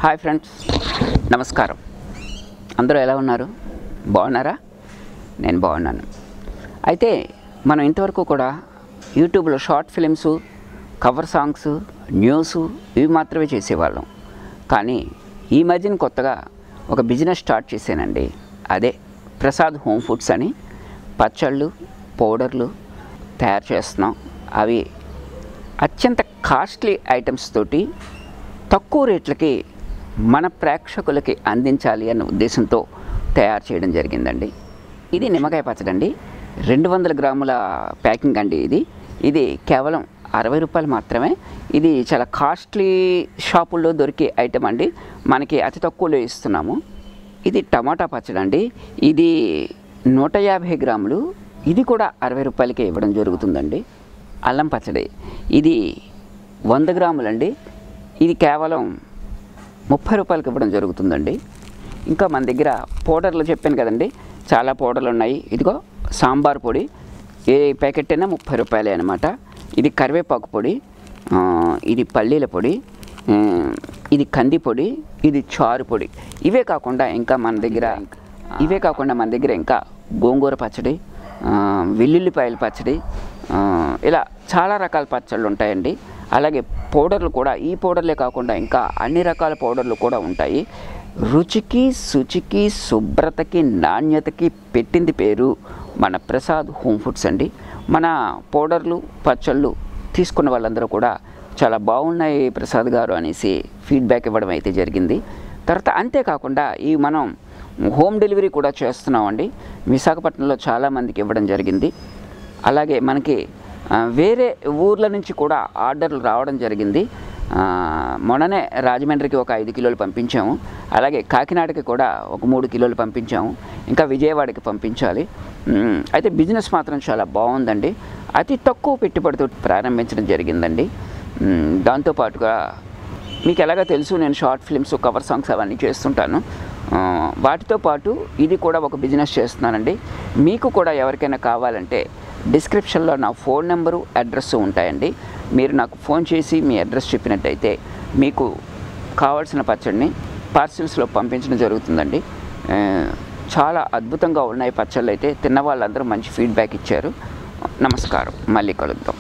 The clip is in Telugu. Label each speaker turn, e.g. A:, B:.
A: హాయ్ ఫ్రెండ్స్, నమస్కారం. అందరూ ఎలా ఉన్నారు? బాగున్నారా? నేను బాగున్నాను. అయితే మనం ఇంతవరకు కూడా యూట్యూబ్లో short films, cover songs, news ఇవి మాత్రమే చేసేవాళ్ళం. కానీ ఈ మధ్యన కొత్తగా ఒక బిజినెస్ స్టార్ట్ చేశానండి. అదే ప్రసాద్ హోమ్ ఫుడ్స్ అని పచ్చళ్ళు, పౌడర్లు తయారు చేస్తున్నాం. అవి అత్యంత కాస్ట్లీ ఐటమ్స్ తోటి తక్కువ రేట్లకి మన ప్రేక్షకులకి అందించాలి అన్న ఉద్దేశంతో తయారు చేయడం జరిగిందండి. ఇది నిమ్మకాయ పచ్చడి అండి. 200 గ్రాముల ప్యాకింగ్ అండి. ఇది కేవలం 60 రూపాయలు మాత్రమే. ఇది చాలా కాస్ట్లీ షాపుల్లో దొరికే ఐటమ్ అండి. మనకి అతి తక్కువలో ఇస్తున్నాము. ఇది టమాటా పచ్చడి అండి. ఇది 150 గ్రాములు. ఇది కూడా 60 రూపాయలకే ఇవ్వడం జరుగుతుందండి. అల్లం పచ్చడి ఇది 100 గ్రాములు అండి. ఇది కేవలం 30 రూపాయలకి ఇవ్వడం జరుగుతుందండి. ఇంకా మన దగ్గర పౌడర్లు చెప్పాను కదండి, చాలా పౌడర్లు ఉన్నాయి. ఇదిగో సాంబార్ పొడి, ఏ ప్యాకెట్ అయినా 30 రూపాయలే అనమాట. ఇది కరివేపాకు పొడి, ఇది పల్లీల పొడి, ఇది కంది పొడి, ఇది చారు పొడి. ఇవే కాకుండా మన దగ్గర ఇంకా గోంగూర పచ్చడి, వెల్లుల్లిపాయల పచ్చడి, ఇలా చాలా రకాల పచ్చళ్ళు ఉంటాయండి. అలాగే పౌడర్లు కూడా, ఈ పౌడర్లే కాకుండా ఇంకా అన్ని రకాల పౌడర్లు కూడా ఉంటాయి. రుచికి, శుచికి, శుభ్రతకి, నాణ్యతకి పెట్టింది పేరు మన ప్రసాద్ హోమ్ ఫుడ్స్ అండి. మన పౌడర్లు, పచ్చళ్ళు తీసుకున్న వాళ్ళందరూ కూడా చాలా బాగున్నాయి ప్రసాద్ గారు అనేసి ఫీడ్బ్యాక్ ఇవ్వడం అయితే జరిగింది. తర్వాత అంతేకాకుండా ఈ మనం హోమ్ డెలివరీ కూడా చేస్తున్నామండి. విశాఖపట్నంలో చాలామందికి ఇవ్వడం జరిగింది. అలాగే మనకి వేరే ఊర్ల నుంచి కూడా ఆర్డర్లు రావడం జరిగింది. మొన్ననే రాజమండ్రికి ఒక 5 కిలోలు పంపించాము. అలాగే కాకినాడకి కూడా ఒక 3 కిలోలు పంపించాము. ఇంకా విజయవాడకి పంపించాలి. అయితే బిజినెస్ మాత్రం చాలా బాగుందండి. అతి తక్కువ పెట్టుబడితో ప్రారంభించడం జరిగిందండి. దాంతోపాటుగా మీకు ఎలాగో తెలుసు, నేను షార్ట్ ఫిల్మ్స్, కవర్ సాంగ్స్ అవన్నీ చేస్తుంటాను. వాటితో పాటు ఇది కూడా ఒక బిజినెస్ చేస్తున్నానండి. మీకు కూడా ఎవరికైనా కావాలంటే డిస్క్రిప్షన్లో నా ఫోన్ నెంబరు, అడ్రస్ ఉంటాయండి. మీరు నాకు ఫోన్ చేసి మీ అడ్రస్ చెప్పినట్టయితే మీకు కావాల్సిన పచ్చడిని పార్సిల్స్లో పంపించడం జరుగుతుందండి. చాలా అద్భుతంగా ఉన్నాయి పచ్చళ్ళు. అయితే తిన్న వాళ్ళందరూ మంచి ఫీడ్బ్యాక్ ఇచ్చారు. నమస్కారం, మళ్ళీ కలుద్దాం.